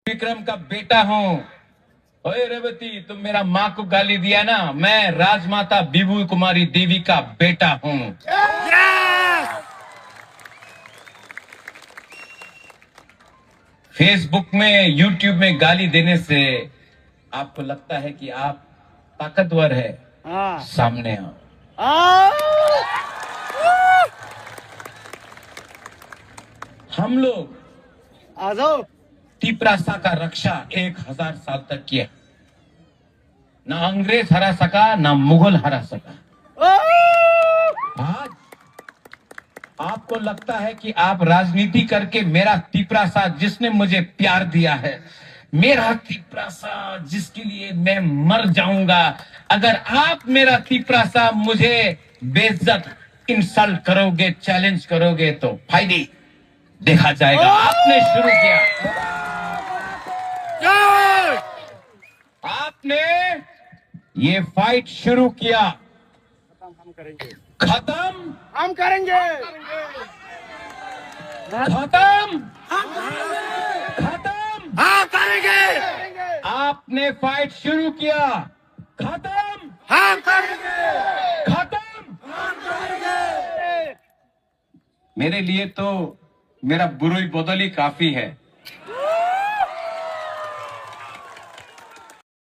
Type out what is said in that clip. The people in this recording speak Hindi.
विक्रम का बेटा हूँ। ओए रेवती, तुम मेरा माँ को गाली दिया ना, मैं राजमाता विभू कुमारी देवी का बेटा हूँ। फेसबुक में, यूट्यूब में गाली देने से आपको लगता है कि आप ताकतवर है। सामने आओ। हम लोग आ जाओ। तिपरासा का रक्षा 1000 साल तक किया। ना अंग्रेज हरा सका, ना मुगल हरा सका। आज आपको लगता है कि आप राजनीति करके मेरा तिपरासा, जिसने मुझे प्यार दिया है, मेरा तिपरासा जिसके लिए मैं मर जाऊंगा, अगर आप मेरा तिपरासा मुझे बेइज्जत, इंसल्ट करोगे, चैलेंज करोगे तो फायदे देखा जाएगा। आपने शुरू किया, आपने ये फाइट शुरू किया, खत्म हम करेंगे। खत्म खत्म हाँ करेंगे। आपने फाइट शुरू किया, खत्म हम करेंगे। खत्म। हम करेंगे। मेरे लिए तो मेरा बुरुई बदली काफी है।